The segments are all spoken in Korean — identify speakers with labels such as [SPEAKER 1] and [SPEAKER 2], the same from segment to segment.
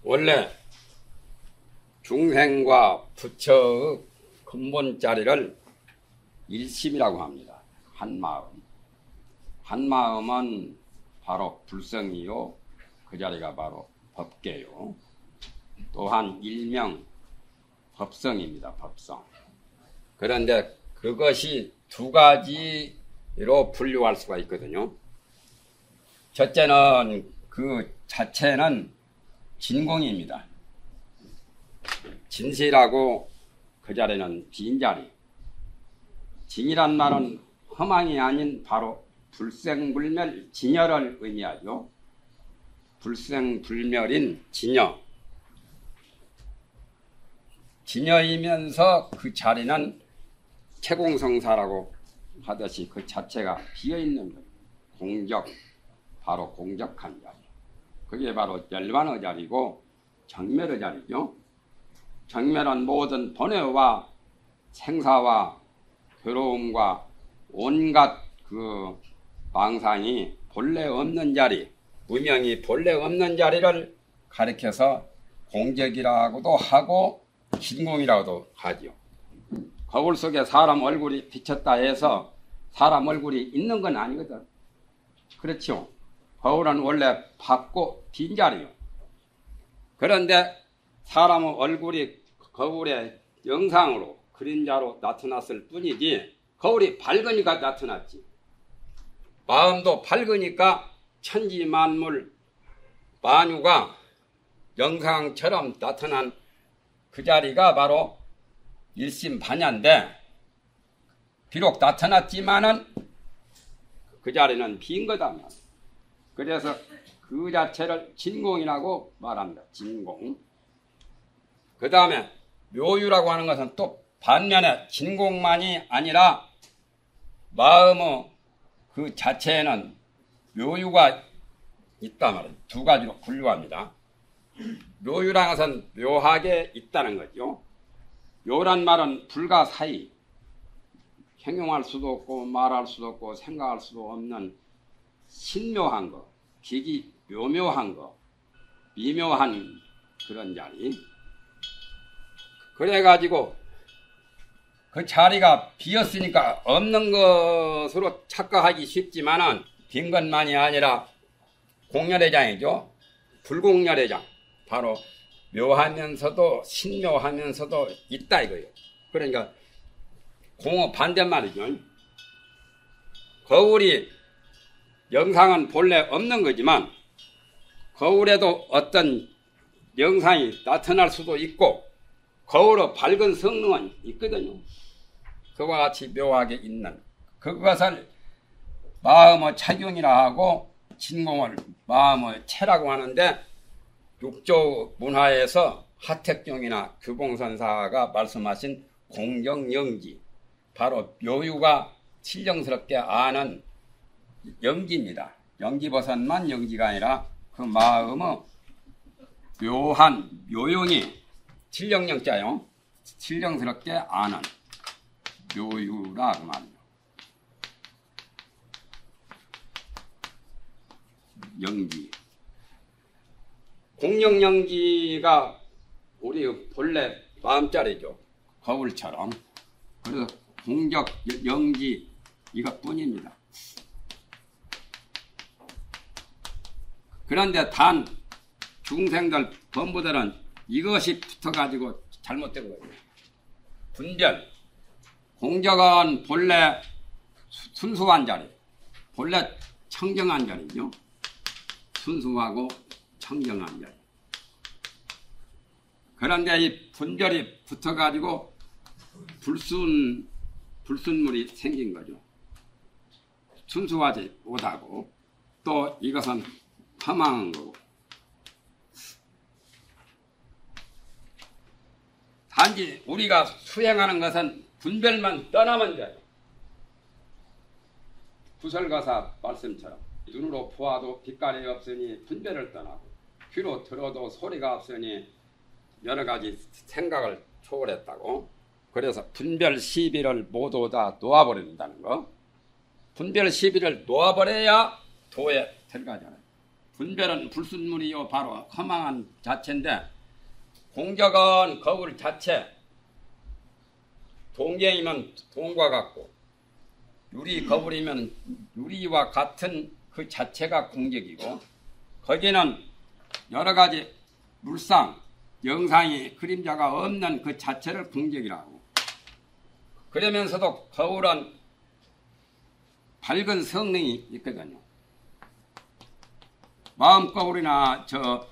[SPEAKER 1] 원래 중생과 부처의 근본 자리를 일심이라고 합니다. 한마음. 한마음은 바로 불성이요. 그 자리가 바로 법계요. 또한 일명 법성입니다. 법성. 그런데 그것이 두 가지로 분류할 수가 있거든요. 첫째는 그 자체는 진공입니다. 진실하고 그 자리는 빈자리. 진이란 말은 허망이 아닌 바로 불생불멸 진여를 의미하죠. 불생불멸인 진여. 진여이면서 그 자리는 채공성사라고 하듯이 그 자체가 비어있는 것. 공적, 바로 공적한 자리. 그게 바로 열반의 자리고 정멸의 자리죠. 정멸은 모든 번뇌와 생사와 괴로움과 온갖 그 망상이 본래 없는 자리, 무명이 본래 없는 자리를 가리켜서 공적이라고도 하고 진공이라고도 하죠. 거울 속에 사람 얼굴이 비쳤다 해서 사람 얼굴이 있는 건 아니거든. 그렇죠. 거울은 원래 밝고 빈 자리요. 그런데 사람의 얼굴이 거울에 영상으로 그림자로 나타났을 뿐이지 거울이 밝으니까 나타났지. 마음도 밝으니까 천지만물 만유가 영상처럼 나타난 그 자리가 바로 일심반야인데 비록 나타났지만은 그 자리는 빈 거다. 그래서 그 자체를 진공이라고 말합니다. 진공. 그 다음에 묘유라고 하는 것은 또 반면에 진공만이 아니라 마음의 그 자체에는 묘유가 있단 말이에요. 두 가지로 분류합니다. 묘유라는 것은 묘하게 있다는 거죠. 묘란 말은 불가사의, 형용할 수도 없고 말할 수도 없고 생각할 수도 없는 신묘한 거, 기기 묘묘한 거, 미묘한 그런 자리. 그래가지고 그 자리가 비었으니까 없는 것으로 착각하기 쉽지만은 빈 것만이 아니라 공열회장이죠. 불공열회장. 바로 묘하면서도 신묘하면서도 있다 이거예요. 그러니까 공의 반대말이죠. 거울이 영상은 본래 없는 거지만 거울에도 어떤 영상이 나타날 수도 있고 거울의 밝은 성능은 있거든요. 그와 같이 묘하게 있는 그것을 마음의 착용이라 하고 진공을 마음의 체라고 하는데 육조 문화에서 하택종이나 규봉선사가 말씀하신 공정영지 바로 묘유가 친정스럽게 아는 영지입니다. 영지버섯만 영지가 아니라 그 마음의 묘한 묘용이 칠령령자요. 칠령스럽게 아는 묘유라 그 말이에요. 영지. 공령영지가 우리 본래 마음자리죠. 거울처럼. 그래서 공적 영지 이것뿐입니다. 그런데 단 중생들 범부들은 이것이 붙어가지고 잘못된 거예요. 분별. 공적은 본래 순수한 자리, 본래 청정한 자리죠. 순수하고 청정한 자리. 그런데 이 분별이 붙어가지고 불순물이 생긴 거죠. 순수하지 못하고 또 이것은 허망한 거고. 단지 우리가 수행하는 것은 분별만 떠나면 돼요. 구설가사 말씀처럼 눈으로 보아도 빛깔이 없으니 분별을 떠나고 귀로 들어도 소리가 없으니 여러 가지 생각을 초월했다고. 그래서 분별 시비를 모두 다 놓아버린다는 거. 분별 시비를 놓아버려야 도에 들어가잖아요. 분별은 불순물이요 바로 허망한 자체인데 공적은 거울 자체, 동경이면 동과 같고 유리 거울이면 유리와 같은 그 자체가 공적이고 거기는 여러 가지 물상, 영상이 그림자가 없는 그 자체를 공적이라고. 그러면서도 거울은 밝은 성능이 있거든요. 마음 거울이나 저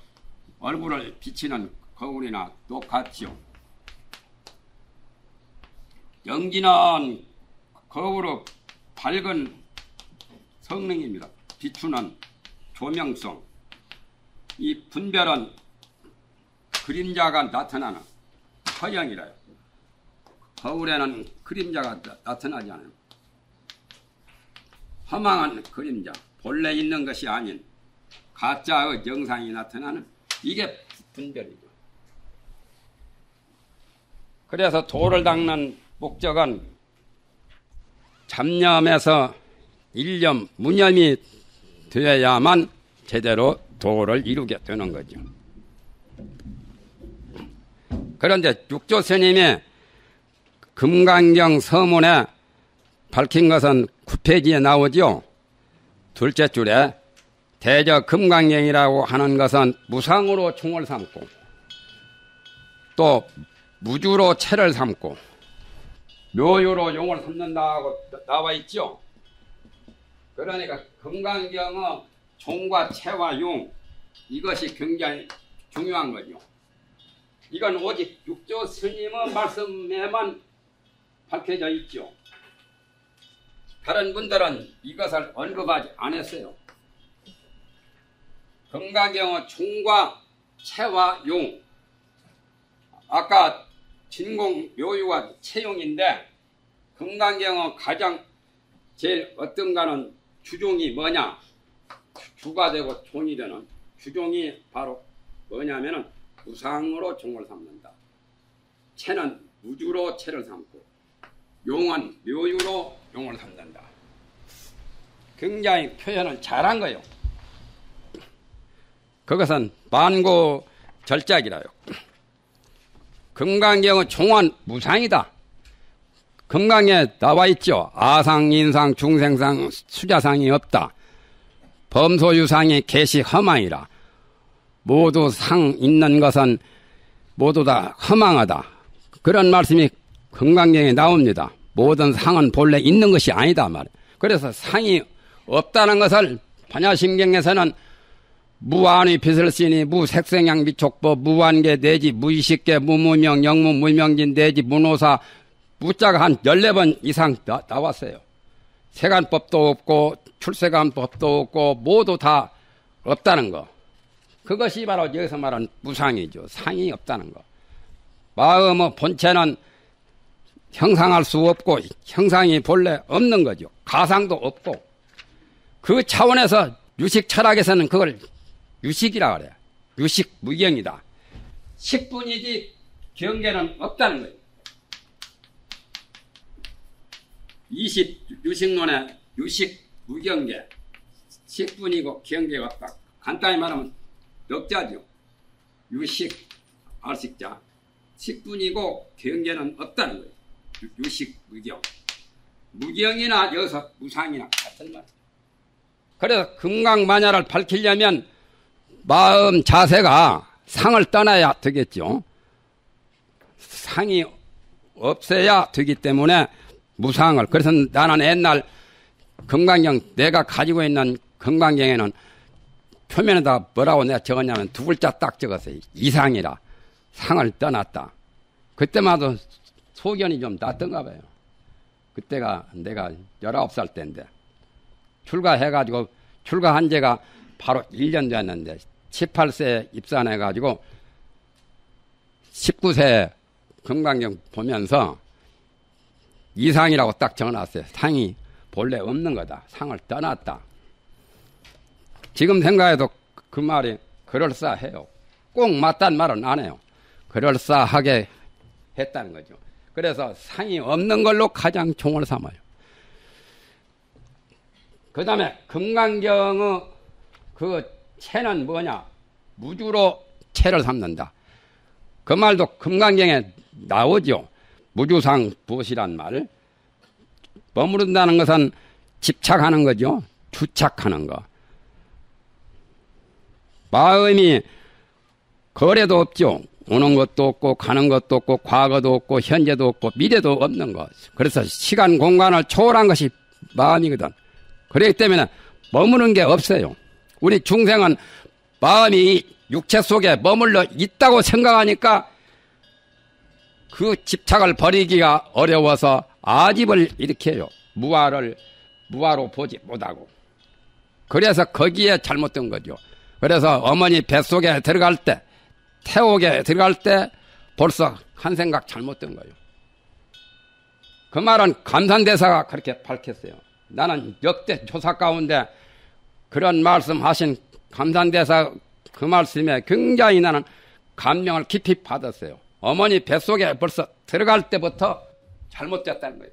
[SPEAKER 1] 얼굴을 비치는 거울이나 똑같죠. 연기는 거울의 밝은 성능입니다. 비추는 조명성. 이 분별은 그림자가 나타나는 허영이라요. 거울에는 그림자가 나타나지 않아요. 허망한 그림자, 본래 있는 것이 아닌 가짜의 영상이 나타나는 이게 분별이죠. 그래서 도를 닦는 목적은 잡념에서 일념, 무념이 되어야만 제대로 도를 이루게 되는 거죠. 그런데 육조 스님이 금강경 서문에 밝힌 것은 9페이지에 나오죠. 둘째 줄에 대저 금강경이라고 하는 것은 무상으로 총을 삼고 또 무주로 체를 삼고 묘유로 용을 삼는다고 나와 있죠. 그러니까 금강경은 종과 체와 용 이것이 굉장히 중요한 거죠. 이건 오직 육조 스님의 말씀에만 밝혀져 있죠. 다른 분들은 이것을 언급하지 않았어요. 금강경은 종과 체와 용, 아까 진공 묘유와 체용인데 금강경은 가장 제일 어떤가는 주종이 뭐냐, 주가 되고 종이 되는 주종이 바로 뭐냐면은 무상으로 종을 삼는다. 체는 무주로 체를 삼고 용은 묘유로 용을 삼는다. 굉장히 표현을 잘한 거예요. 그것은 만고절작이라요. 금강경의 종은 무상이다. 금강에 나와 있죠. 아상, 인상, 중생상, 수자상이 없다. 범소유상이 개시 허망이라. 모두 상 있는 것은 모두 다 허망하다. 그런 말씀이 금강경에 나옵니다. 모든 상은 본래 있는 것이 아니다 말. 그래서 상이 없다는 것을 반야심경에서는 무한의 빛을 쓰니 무색생양 미촉법 무한계 내지 무의식계 무무명 영무 무명진 내지 무노사 무자가 한 14번 이상 나왔어요. 세간법도 없고 출세간법도 없고 모두 다 없다는 거. 그것이 바로 여기서 말하는 무상이죠. 상이 없다는 거. 마음의 본체는 형상할 수 없고 형상이 본래 없는 거죠. 가상도 없고 그 차원에서 유식 철학에서는 그걸 유식이라 그래요. 유식 무경이다. 식분이지 경계는 없다는 거예요. 20유식론에 유식 무경계 식분이고 경계가 없다. 간단히 말하면 넉자죠. 유식 알식자 식분이고 경계는 없다는 거예요. 유식 무경 무경이나 여기서 무상이나 같은 말. 그래서 금강만야를 밝히려면 마음 자세가 상을 떠나야 되겠죠. 상이 없어야 되기 때문에 무상을. 그래서 나는 옛날 금강경 내가 가지고 있는 금강경에는 표면에다 뭐라고 내가 적었냐면 두 글자 딱 적었어요. 이상이라. 상을 떠났다. 그때마다 소견이 좀 났던가 봐요. 그때가 내가 19살 때인데 출가해가지고 출가한 지가 바로 1년 됐는데 18세 입산해가지고 19세 금강경 보면서 이상이라고 딱 적어놨어요. 상이 본래 없는 거다. 상을 떠났다. 지금 생각해도 그 말이 그럴싸해요. 꼭 맞단 말은 안 해요. 그럴싸하게 했다는 거죠. 그래서 상이 없는 걸로 가장 종을 삼아요. 그 다음에 금강경의 그 채는 뭐냐? 무주로 채를 삼는다. 그 말도 금강경에 나오죠. 무주상 보시란 말. 머무른다는 것은 집착하는 거죠. 주착하는 거. 마음이 거래도 없죠. 오는 것도 없고 가는 것도 없고 과거도 없고 현재도 없고 미래도 없는 것. 그래서 시간 공간을 초월한 것이 마음이거든. 그렇기 때문에 머무는 게 없어요. 우리 중생은 마음이 육체 속에 머물러 있다고 생각하니까 그 집착을 버리기가 어려워서 아집을 일으켜요. 무아로 보지 못하고. 그래서 거기에 잘못된 거죠. 그래서 어머니 뱃속에 들어갈 때, 태옥에 들어갈 때 벌써 한 생각 잘못된 거예요. 그 말은 감산대사가 그렇게 밝혔어요. 나는 역대 조사 가운데 그런 말씀하신 감산대사 그 말씀에 굉장히 나는 감명을 깊이 받았어요. 어머니 뱃속에 벌써 들어갈 때부터 잘못됐다는 거예요.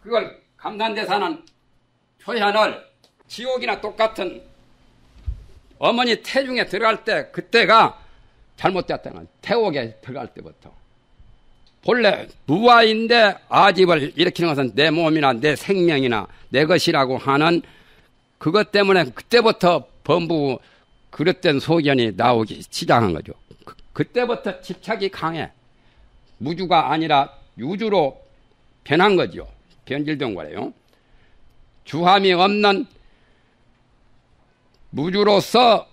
[SPEAKER 1] 그걸 감산대사는 표현을 지옥이나 똑같은 어머니 태중에 들어갈 때 그때가 잘못됐다는 거예요. 태옥에 들어갈 때부터. 본래 무아인데 아집을 일으키는 것은 내 몸이나 내 생명이나 내 것이라고 하는 그것 때문에 그때부터 범부 그릇된 소견이 나오기 시작한 거죠. 그때부터 집착이 강해. 무주가 아니라 유주로 변한 거죠. 변질된 거래요. 주함이 없는 무주로서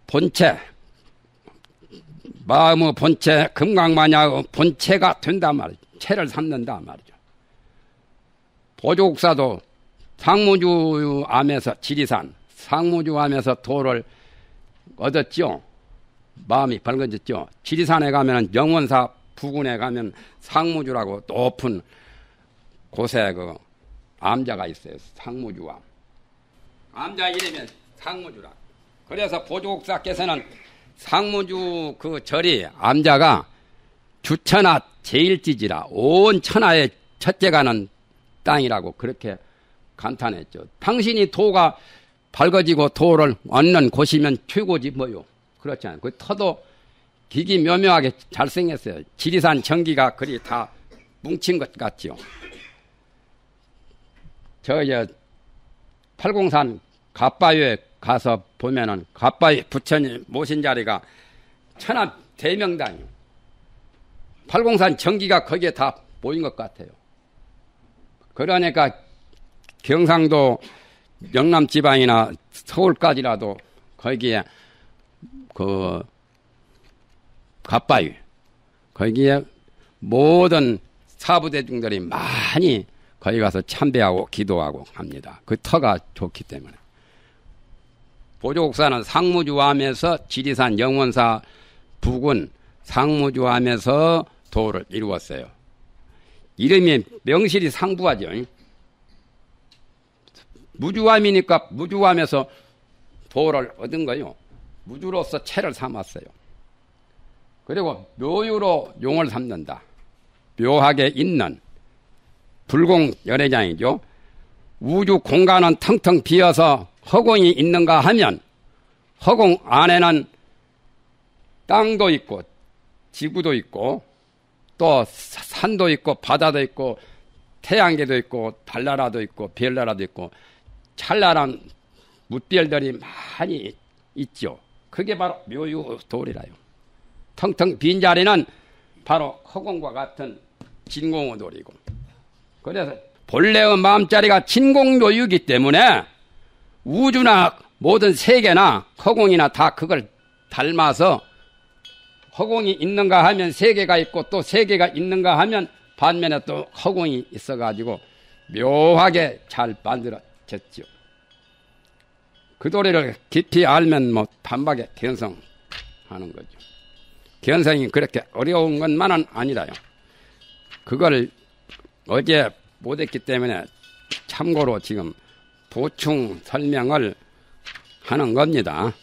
[SPEAKER 1] 본체, 마음의 본체, 금강마냐의 본체가 된단 말이죠. 체를 삼는단 말이죠. 보조국사도 상무주암에서 지리산, 상무주암에서 도를 얻었죠. 마음이 밝아졌죠. 지리산에 가면 영원사 부근에 가면 상무주라고 높은 곳에 그 암자가 있어요. 상무주암. 암자 이름이 상무주라. 그래서 보조국사께서는 상무주 그 절이 암자가 주천하 제일지지라 온 천하의 첫째 가는 땅이라고 그렇게 감탄했죠. 당신이 도가 밝아지고 도를 얻는 곳이면 최고지 뭐요. 그렇지 않아요. 그 터도 기기묘묘하게 잘생겼어요. 지리산 전기가 그리 다 뭉친 것 같지요. 팔공산 갑바위에 가서 보면은 갑바위 부처님 모신 자리가 천하 대명당이요. 팔공산 전기가 거기에 다 모인 것 같아요. 그러니까 경상도 영남 지방이나 서울까지라도 거기에 그 갑바위 거기에 모든 사부대중들이 많이 거기 가서 참배하고 기도하고 합니다. 그 터가 좋기 때문에. 보조국사는 상무주암에서 지리산 영원사 부근 상무주암에서 도를 이루었어요. 이름이 명실이 상부하죠. 무주암이니까 무주암에서 도를 얻은 거요. 무주로서 체를 삼았어요. 그리고 묘유로 용을 삼는다. 묘하게 있는 불공열애장이죠. 우주 공간은 텅텅 비어서 허공이 있는가 하면 허공 안에는 땅도 있고 지구도 있고 또 산도 있고 바다도 있고 태양계도 있고 달나라도 있고 별나라도 있고 찬란한 뭇별들이 많이 있죠. 그게 바로 묘유돌이라요. 텅텅 빈 자리는 바로 허공과 같은 진공의 돌이고. 그래서 본래의 마음자리가 진공묘유이기 때문에 우주나 모든 세계나 허공이나 다 그걸 닮아서 허공이 있는가 하면 세계가 있고 또 세계가 있는가 하면 반면에 또 허공이 있어가지고 묘하게 잘 만들어졌죠. 그 도리를 깊이 알면 뭐 단박에 견성하는 거죠. 견성이 그렇게 어려운 것만은 아니라요. 그걸 어제 못했기 때문에 참고로 지금 보충 설명을 하는 겁니다.